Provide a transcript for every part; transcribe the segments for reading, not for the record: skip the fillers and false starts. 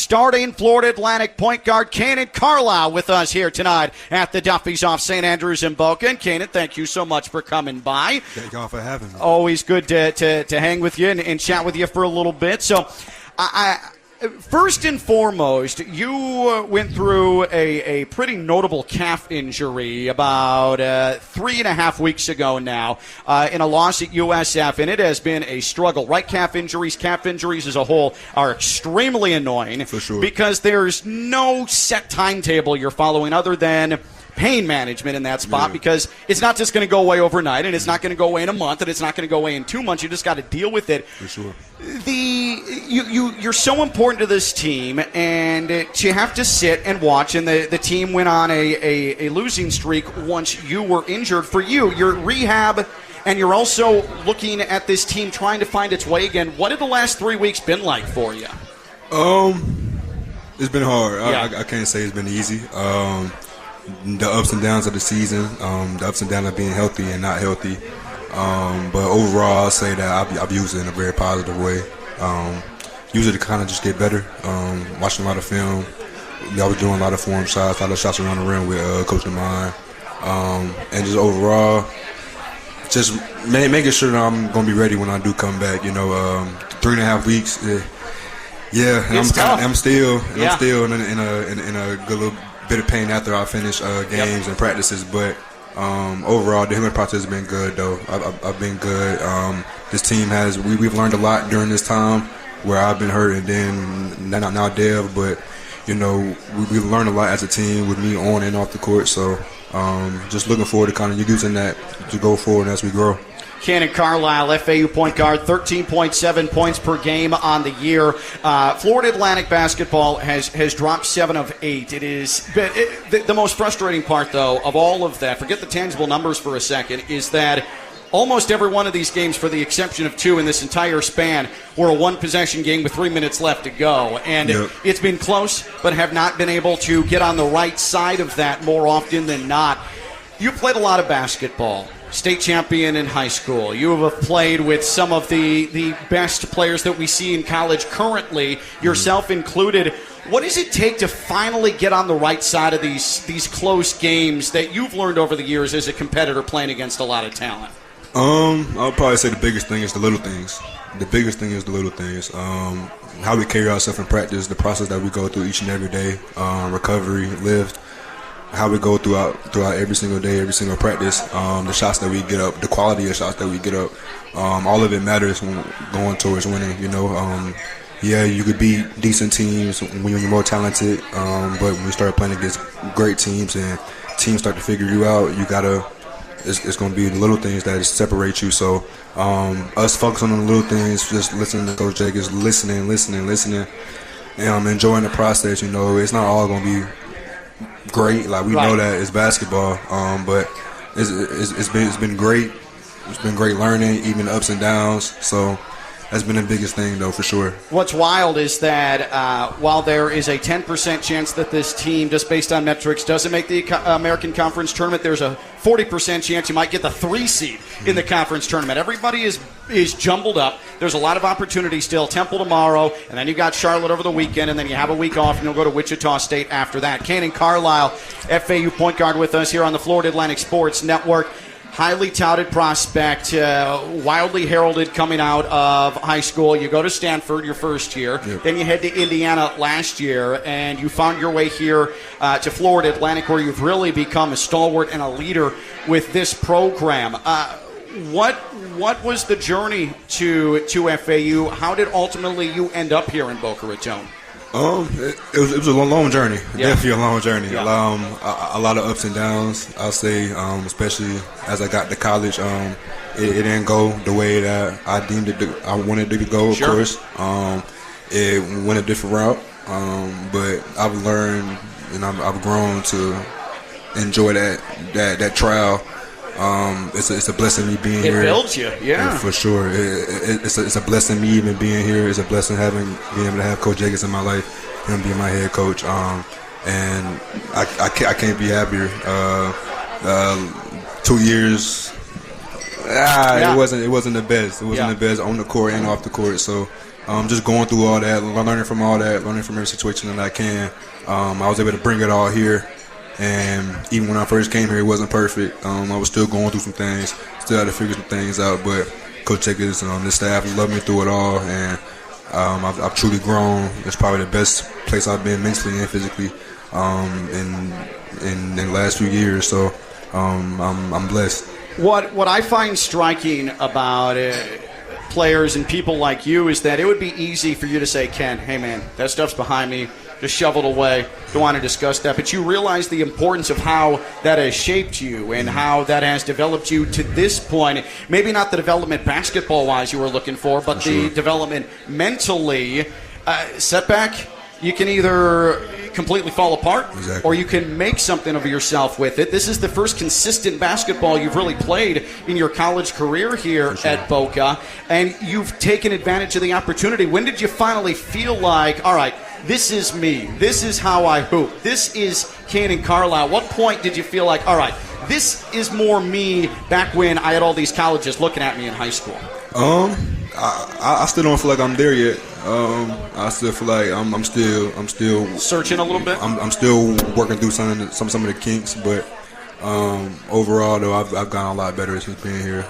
starting Florida Atlantic point guard Kanaan Carlyle with us here tonight at the Duffy's off St. Andrews in Boca. And Kanaan, thank you so much for coming by. Thank y'all for having me. Always good to hang with you and chat with you for a little bit. So, first and foremost, you went through a pretty notable calf injury about 3.5 weeks ago now in a loss at USF, and it has been a struggle. Right calf injuries as a whole are extremely annoying. For sure. Because there's no set timetable you're following other than pain management in that spot, because it's not just going to go away overnight, and it's not going to go away in a month, and it's not going to go away in 2 months. You just got to deal with it. For sure. You're so important to this team, and to have to sit and watch, and the team went on a losing streak once you were injured. For you, your rehab, and you're also looking at this team trying to find its way again. What have the last 3 weeks been like for you? It's been hard. Yeah. I can't say it's been easy. The ups and downs of the season, the ups and downs of being healthy and not healthy. But overall, I'll say that I've used it in a very positive way. Use it to kind of just get better. Watching a lot of film. I was doing a lot of form shots, a lot of shots around the rim with Coach DeMine. And just overall, just making sure that I'm going to be ready when I do come back. 3.5 weeks. Yeah, and I'm still in a good little bit of pain after I finish games and practices, but overall the healing process has been good though. I've been good. This team we've learned a lot during this time where I've been hurt, and then now Dev, but we've learned a lot as a team with me on and off the court, so just looking forward to kind of using that to go forward as we grow. Kanaan Carlyle, FAU point guard, 13.7 points per game on the year. Florida Atlantic basketball has dropped 7 of 8. It is the most frustrating part, though, of all of that, forget the tangible numbers for a second, is that almost every one of these games, for the exception of 2 in this entire span, were a one-possession game with 3 minutes left to go. And It's been close, but have not been able to get on the right side of that more often than not. You played a lot of basketball. State champion in high school. You have played with some of the best players that we see in college currently, yourself included. What does it take to finally get on the right side of these close games that you've learned over the years as a competitor playing against a lot of talent? I'll probably say the biggest thing is the little things. The biggest thing is the little things. How we carry ourselves in practice, the process that we go through each and every day, recovery, lift, how we go throughout every single day, every single practice, the shots that we get up, the quality of shots that we get up, all of it matters when going towards winning. You could beat decent teams when you're more talented, but when you start playing against great teams and teams start to figure you out, it's going to be the little things that separate you. So us focusing on the little things, just listening to Coach Jacobs, listening, and enjoying the process. It's not all going to be great, like we know that it's basketball, but it's been great. It's been great learning, even the ups and downs. So that's been the biggest thing, though, for sure. What's wild is that while there is a 10% chance that this team, just based on metrics, doesn't make the American Conference Tournament, there's a 40% chance you might get the 3 seed in the conference tournament. Everybody is jumbled up. There's a lot of opportunity still. Temple tomorrow, and then you got Charlotte over the weekend, and then you have a week off, and you'll go to Wichita State after that. Kanaan Carlyle, FAU point guard, with us here on the Florida Atlantic Sports Network. Highly touted prospect, wildly heralded coming out of high school. You go to Stanford your first year. Yep. Then you head to Indiana last year, and you found your way here to Florida Atlantic, where you've really become a stalwart and a leader with this program. What was the journey to FAU? How did ultimately you end up here in Boca Raton? It was a long journey. Yeah. Definitely a long journey. Yeah. A lot of ups and downs, I'll say, especially as I got to college. It didn't go the way that I deemed it I wanted it to go, of course. It went a different route, but I've learned and I've grown to enjoy that trial. It's a blessing me being here. It builds you, yeah. For sure. It's a blessing me even being here. It's a blessing being able to have Coach Jacobs in my life, him being my head coach. And I can't be happier. 2 years. It wasn't the best. It wasn't the best on the court and off the court. So just going through all that, learning from every situation that I can. I was able to bring it all here. And even when I first came here, it wasn't perfect. I was still going through some things, still had to figure some things out. But Coach Jacobs and this staff has loved me through it all, and I've truly grown. It's probably the best place I've been mentally and physically in the last few years. So I'm blessed. What I find striking about players and people like you is that it would be easy for you to say, Ken, hey man, that stuff's behind me. Just shove it away. Don't want to discuss that. But you realize the importance of how that has shaped you and how that has developed you to this point. Maybe not the development basketball-wise you were looking for, but the development mentally. Setback, you can either completely fall apart or you can make something of yourself with it. This is the first consistent basketball you've really played in your college career here at Boca, and you've taken advantage of the opportunity. When did you finally feel like, all right, this is me. This is how I hoop. This is Kanaan Carlyle. What point did you feel like, all right, this is more me back when I had all these colleges looking at me in high school? I still don't feel like I'm there yet. I still feel like I'm still searching a little bit. I'm still working through some of the kinks, but overall though I've gotten a lot better since being here.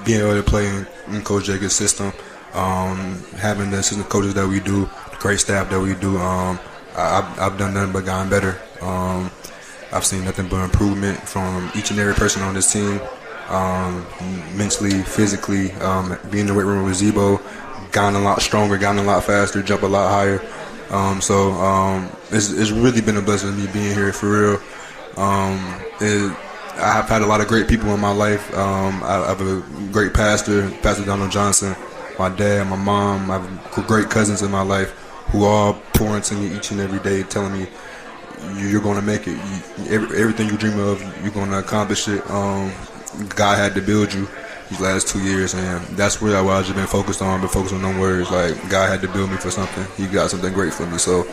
Being able to play in Coach Jacobs' system, having the assistant coaches that we do, great staff that we do. I've done nothing but gotten better. I've seen nothing but improvement from each and every person on this team, mentally, physically. Being in the weight room with Zebo, gotten a lot stronger, gotten a lot faster, jump a lot higher. It's really been a blessing me being here for real. I've had a lot of great people in my life. I have a great pastor, Pastor Donald Johnson, my dad, my mom. I have great cousins in my life who all pour into me each and every day, telling me you're going to make it. Everything you dream of, you're going to accomplish it. God had to build you these last 2 years, and that's really what I've just been focused on. Been focused on them words, like God had to build me for something. He got something great for me. So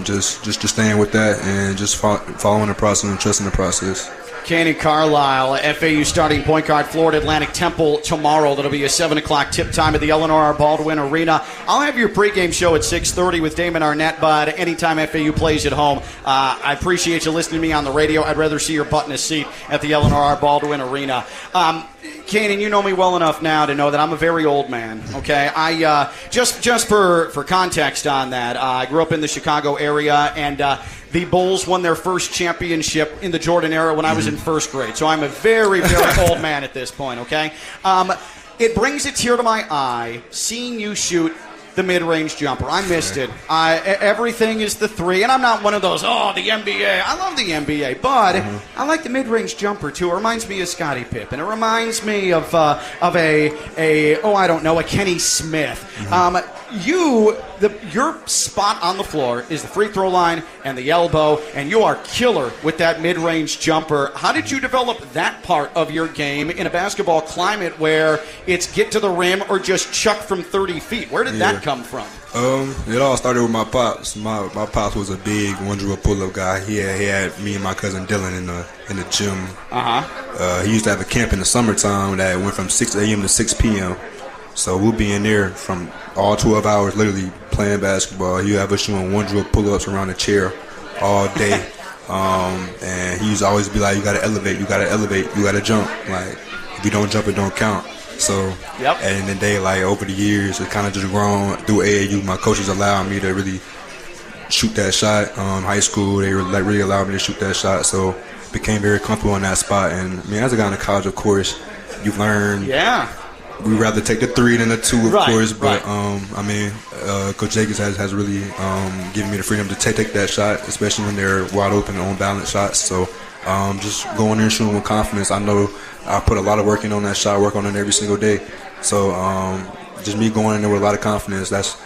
just staying with that and just following the process and trusting the process. Kanaan Carlyle, FAU starting point guard, Florida Atlantic Temple tomorrow. That'll be a 7 o'clock tip time at the Eleanor R. Baldwin Arena. I'll have your pregame show at 6:30 with Damon Arnett, but anytime FAU plays at home, I appreciate you listening to me on the radio. I'd rather see your butt in a seat at the Eleanor R. Baldwin Arena. Kanaan, you know me well enough now to know that I'm a very old man, okay? I just for context on that, I grew up in the Chicago area, and the Bulls won their first championship in the Jordan era when I was in first grade. So I'm a very, very old man at this point, okay? It brings a tear to my eye seeing you shoot the mid-range jumper. I missed it. Everything is the three, and I'm not one of those, the NBA. I love the NBA, but I like the mid-range jumper, too. It reminds me of Scottie Pippen. It reminds me of a Kenny Smith. Your spot on the floor is the free throw line and the elbow, and you are killer with that mid-range jumper. How did you develop that part of your game in a basketball climate where it's get to the rim or just chuck from 30 feet? Where did that come from? It all started with my pops. My pops was a big one-dribble pull-up guy. He had me and my cousin Dylan in the gym. He used to have a camp in the summertime that went from 6 a.m. to 6 p.m. So we'll be in there from all 12 hours literally playing basketball. He have us doing one-dribble pull-ups around the chair all day. And he used to always be like, you got to elevate, you got to jump. Like, if you don't jump, it don't count. So, and then they, like, over the years, it kind of just grown through AAU. My coaches allowed me to really shoot that shot. High school, they really allowed me to shoot that shot. So, became very comfortable in that spot. And, as I got into college, of course, you learn. Yeah. We'd rather take the 3 than the 2, of course. But, Coach Jacobs has really given me the freedom to take that shot, especially when they're wide open and on-balance shots. So, just going there and shooting with confidence. I know I put a lot of work in on that shot, work on it every single day. So, just me going in there with a lot of confidence, that's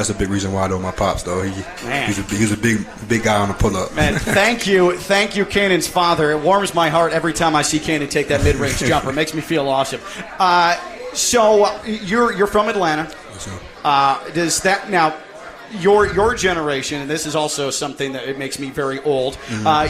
a big reason why, though, my pops, though. He's a big guy on the pull-up. Man, thank you, Kanaan's father. It warms my heart every time I see Kanaan take that mid-range jumper. It makes me feel awesome. So you're from Atlanta. Yes, sir. Does that now? your generation, and this is also something that it makes me very old.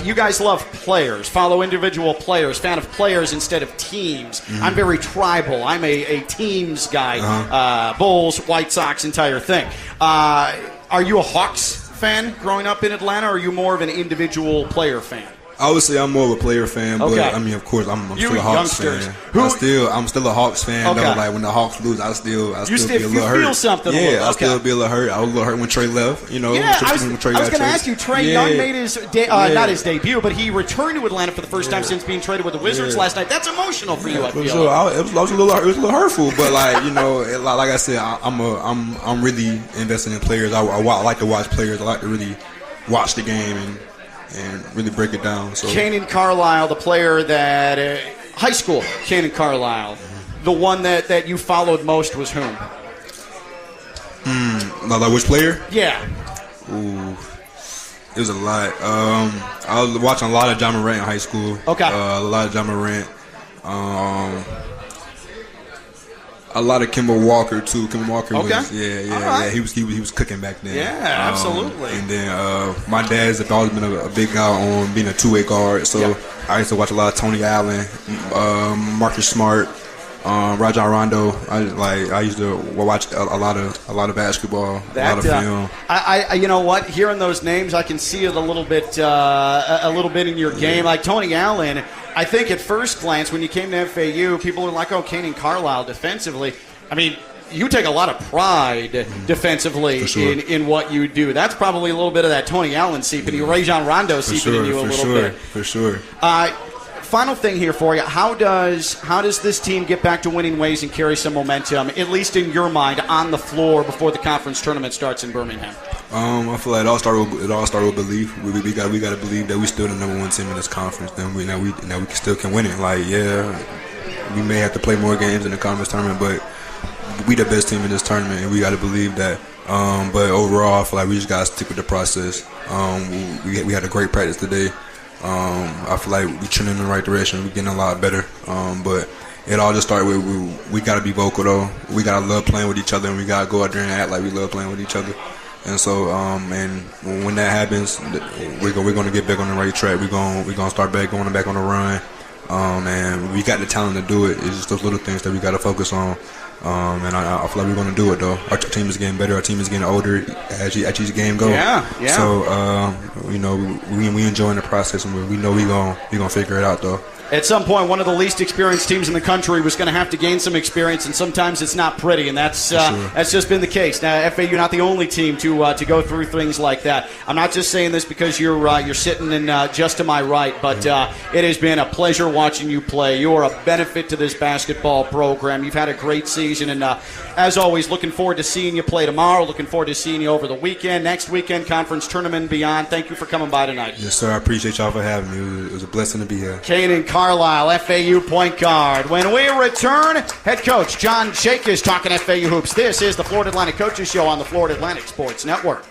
You guys love players, follow individual players, fan of players instead of teams. I'm very tribal. I'm a teams guy. Bulls, White Sox, entire thing. Are you a Hawks fan growing up in Atlanta, or are you more of an individual player fan? I would say I'm more of a player fan, but Okay. I mean, of course, I'm You still a Hawks youngsters. fan. I'm still a Hawks fan. Okay. Though, like when the Hawks lose, I still be a little hurt. feel something. Yeah, a little. I Okay. still be a little hurt. I was a little hurt when Trey left. You know, Yeah, I was when Trey going got to ask you. Trey Young made his not his debut, but he returned to Atlanta for the first time since being traded with the Wizards last night. That's emotional for you, I For feel. sure. It was a little hurtful, but like you know, like I said, I'm really invested in players. I like to watch players. I like to really watch the game and really break it down. So Kanaan Carlyle, the player that high school, Kanaan Carlyle, the one that you followed most was whom? like which player? Yeah. Ooh, it was a lot. I was watching a lot of John Morant in high school. Okay. A lot of John Morant. A lot of Kemba Walker too. Kemba Walker was Okay. yeah. He was cooking back then. Yeah, absolutely. And then my dad's always been a big guy on being a two-way guard. So Yeah. I used to watch a lot of Tony Allen, Marcus Smart, Rajon Rondo. I used to watch a lot of basketball, a lot of film. I you know what? Hearing those names, I can see it a little bit in your game. Like Tony Allen, I think at first glance when you came to FAU, people were like, "Oh, Kanaan Carlyle defensively." I mean, you take a lot of pride defensively For sure. in what you do. That's probably a little bit of that Tony Allen seeping in you, Rajon Rondo seeping in you a little bit. For sure. Final thing here for you. How does this team get back to winning ways and carry some momentum, at least in your mind, on the floor before the conference tournament starts in Birmingham? I feel like it all started with belief. We got to believe that we still the number one team in this conference. Then we still can win it. Like we may have to play more games in the conference tournament, but we the best team in this tournament, and we got to believe that. But overall, I feel like we just got to stick with the process. We had a great practice today. I feel like we're trending in the right direction. We're getting a lot better. But it all just started with we got to be vocal, though. We got to love playing with each other, and we got to go out there and act like we love playing with each other. And so, and when that happens, we're going to get back on the right track. We're going to start going back on the run. And we got the talent to do it. It's just those little things that we got to focus on. And I feel like we're going to do it, though. Our team is getting better. Our team is getting older as each game goes. Yeah. So, we enjoying the process, and we know we gonna figure it out, though. At some point, one of the least experienced teams in the country was going to have to gain some experience, and sometimes it's not pretty, and that's just been the case. Now, FAU not the only team to go through things like that. I'm not just saying this because you're sitting in just to my right, but it has been a pleasure watching you play. You are a benefit to this basketball program. You've had a great season, and as always, looking forward to seeing you play tomorrow. Looking forward to seeing you over the weekend, next weekend, conference tournament and beyond. Thank you for coming by tonight. Yes, sir. I appreciate y'all for having me. It was a blessing to be here. Kanaan Carlyle, FAU point guard. When we return, head coach John Jake is talking FAU hoops. This is the Florida Atlantic Coaches Show on the Florida Atlantic Sports Network.